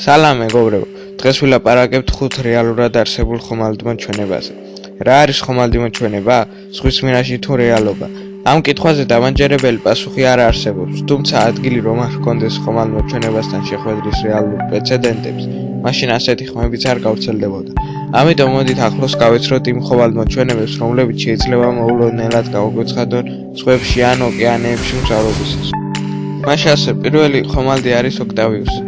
სალამ მეგობრებო, დღეს ვილაპარაკებთ 5 რეალურად არსებულ ხომალდ მოჩვენებაზე. რა არის ხომალდი მოჩვენება? ზღვის მინაში თუ რეალობა? ამ კითხვაზე დამანჯერებელი პასუხი არ არსებობს, თუმცა ადგილი რომ არ ჰქონდეს ხომალდ მოჩვენებასთან შეხვედრის რეალურ პრეცედენტებს, მაშინ ასეთი ხმებიც არ გავრცელდებოდა. ამიტომ მოდით ახლოს გავეცროთ იმ ხომალდ მოჩვენებებს, რომლებიც შეიძლება მოულოდნელად გავაგვეცხადონ ზღვებში ან ოკეანეებში მგზავრობისას. მაშინ ასე პირველი ხომალდი არის ოქტავიუსი.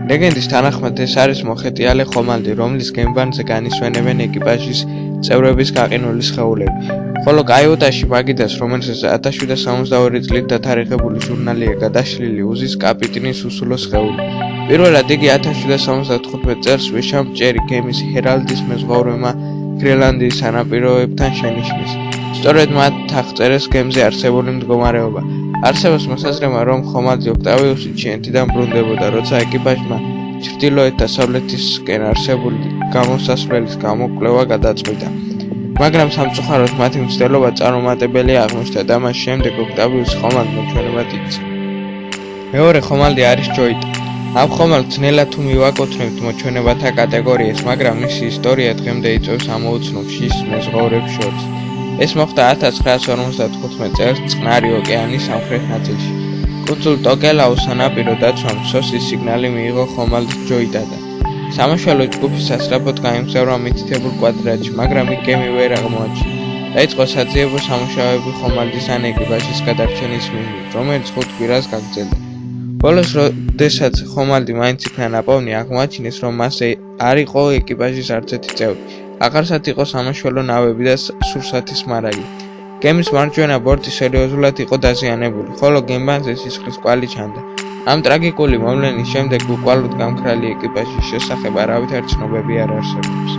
ლეგენდის თანახმად ეს არის მოხეტიალე ხომალდი, რომლის გემბანზე განისვენებენ ეკიპაჟის წევრების გაყინული სხეულები. ხოლო კაიუტაში მაგიდას, რომელსაც 1762 წლით დათარიღებული ჟურნალია გადაშლილი, უზის კაპიტნის უსულო სხეული. პირველად იგი 1775 წელს ვეშამჭერი გემის ჰერალდის მეზღვაურებმა გრენლანდიის სანაპიროებთან შენიშნეს. სწორედ მათ აღწერეს გემზე არსებული მდგომარეობა. არსებობს მოსაზრება, რომ ხომალდი ოქტავიუსი ჩინეთიდან ბრუნდებოდა, როცა ეკიპაჟმა ჩრდილოეთ და დასავლეთისკენ არსებული გამოსასვლელის გამოკვლევა გადაწყვიტა. მაგრამ სამწუხაროდ მათი მცდელობა წარუმატებელი აღმოჩნდა და მას შემდეგ ოქტავიუსი ხომალდ მოჩვენებად იქცა. მეორე ხომალდი არის ჯოიტა. ამ ხომალდს ძნელად თუ მივაკუთვნებთ მოჩვენებათა კატეგორიას, მაგრამ მისი ისტორია დღემდე იწვევს ამოუცნობ შიშ მეზღვაურებს შორის. ეს მოხდა 1955 წელს წყნარი ოკეანის სამხრეთ ნაწილში. კუნძულ ტოკელაუს სანაპირო დაცვამ სოსის სიგნალი მიიღო ხომალდ ჯოიტადან. სამაშველო ჯგუფი სასწრაფოდ გაემგზავრა მითითებულ კვადრატში, მაგრამ იქ გემი ვერ აღმოაჩინა. დაიწყო საძიებო სამუშაოები ხომალდის ან ეკიპაჟის გადარჩენის მიმართ, რომელიც 5 კვირას გაგრძელდა. ბოლოს, როდესაც ხომალდი მაინც იქნა ნაპოვნი, აღმოაჩინეს, რომ მას არ იყო ეკიპაჟის არც ერთი წევრი. აღარსად იყო სამაშველო ნავები და სურსათის მარაგი. გემის მარჯვენა ბორტი სერიოზულად იყო დაზიანებული, ხოლო გემბანზე სისხლის კვალი ჩანდა. ამ ტრაგიკული მოვლენის შემდეგ უკვალოდ გამქრალი ეკიპაჟის შესახებ არავითარი ცნობები არ არსებობს.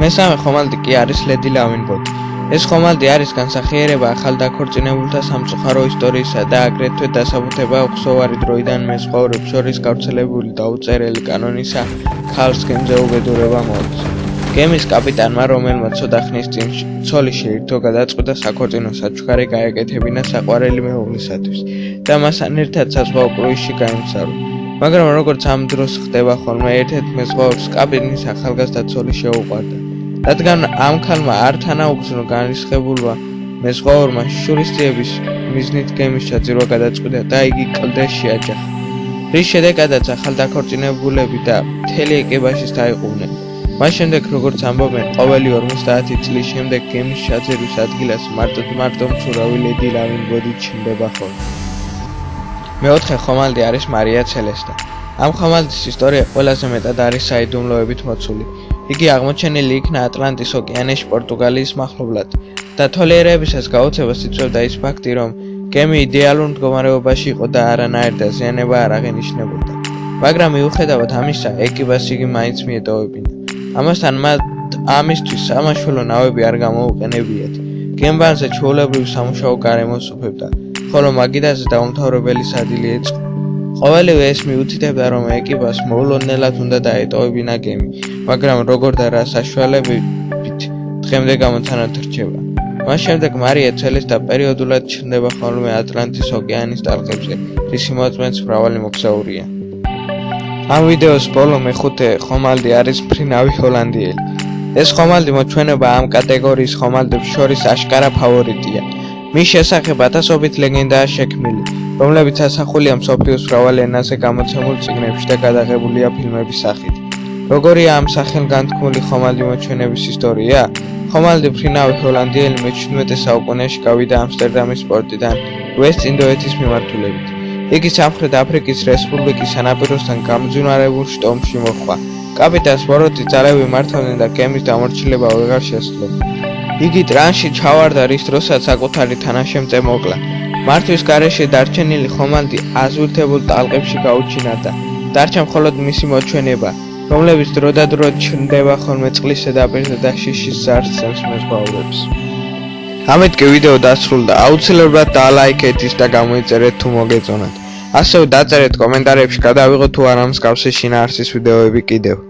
მესამე ხომალდი კი არის ლედი ლავინბოდი. ეს ხომალდი არის განსახიერება ახალ დაქორწინებულთა სამწუხარო ისტორიისა და აგრეთვე დასაბუთება უხსოვარი დროიდან მეზღვაურებს შორის გავრცელებული დაუწერელი კანონისა ხალხს გემზე უბედურება მოაქვს. გემის კაპიტანმა, რომელმაც ცოტა ხნის წინ ცოლი შეირთო, გადაწყვიტა საქორწინო საჩუქარი გაეკეთებინა საყვარელი მეუღლისათვის და მასთან ერთად საზღვაო კრუიზში გაემგზავრა. მაგრამ როგორც ამ დროს ხდება ხოლმე, ერთ-ერთ მეზღვაურს კაპიტნის ახალგაზრდა ცოლი შეუყვარდა. რადგან ამ ქალმა არ თანაუგრძნო განრისხებულმა მეზღვაურმა შურისძიების მიზნით გემის ჩაძირვა გადაწყვიტა და იგი კლდეში აჯახა. რის შედეგადაც ახალ დაქორწინებულები და მთელი ეკიპაჟის დაიღუპნენ. მას შემდეგ, როგორც ამბობენ, ყოველი 50 წლის შემდეგ გემის ჩაძირვის ადგილას მარტო მცურავი ლედი ლავინბოდი ჩნდება ხოლმე. მეოთხე ხომალდი არის მარია ცელესტა. ამ ხომალდის ისტორია ყველაზე მეტად არის საიდუმლოებით მოცული. იგი აღმოჩენილი იქნა ატლანტის ოკეანეში პორტუგალიის მახლობლად და თვალიერებისას გაუცებას იწვევდა ის ფაქტი, რომ გემი იდეალურ მდგომარეობაში იყო და არანაირი დაზიანება არ აღინიშნებოდა. მაგრამ მიუხედავად ამისა, ეკიპაჟს იგი მაინც მიეტოვებინა. ამასთან მათ ამისთვის სამაშველო ნავები არ გამოუყენებიათ. გემბანზე ჩვეულებრივი სამუშაო გარემოს უფებდა, ხოლო მაგიდაზე დაუმთავრებელი სადილე ეწყო. ყოველივე ეს მიუთითებდა, რომ ეკიპაჟს მოულოდნელად უნდა დაეტოვებინა გემი, მაგრამ როგორ და რა საშუალებით დღემდე გამოცანად რჩება. მას შემდეგ მარია ცელესტა პერიოდულად ჩნდება ხოლმე ატლანტის ოკეანის ტალღებზე, რისი მოწმეც მრავალი მოგზაურია. ამ ვიდეოს ბოლო მეხუთე ხომალდი არის მფრინავი ჰოლანდიელი. ეს ხომალდი მოჩვენება ამ კატეგორიის ხომალდებს შორის აშკარა ფავორიტია. მის შესახებ ათასობით ლეგენდაა შექმნილი, რომლებიც ასახულია მსოფლიოს მრავალ ენაზე გამოცემულ წიგნებში და გადაღებულია ფილმების სახით. როგორია ამ სახელგანთქმული ხომალდი მოჩვენების ისტორია? ხომალდი მფრინავი ჰოლანდიელი მე-17 საუკუნეში გავიდა ამსტერდამის პორტიდან ვესტ ინდოეთის მიმართულებით. იგი სამხრეთ აფრიკის რესპუბლიკის სანაპიროსთან გამძვინვარებულ შტორმში მოხდა. კაპიტანს ბოროტი ძალები მართავდნენ და გემის დამორჩილება ვეღარ შესძლო. იგი ტრანსში ჩავარდა, რის დროსაც საკუთარი თანაშემწე მოკლა. მართვის გარეშე დარჩენილი ხომალდი აზურთებულ ტალღებში გაუჩინარდა. დარჩა მხოლოდ მისი მოჩვენება, რომლებიც დროდადრო ჩნდება ხოლმე წყლის ზედაპირზე და შიშის ზარს მეზღვაურებს. ამით კი ვიდეო დასრულდა. აუცილებლად დალაიქეთ ის და გამოიწერეთ თუ მოგეწონათ. ასევე დაწერეთ კომენტარებში გადავიღოთ თუ არა მსგავსი შინაარსის ვიდეოები კიდევ.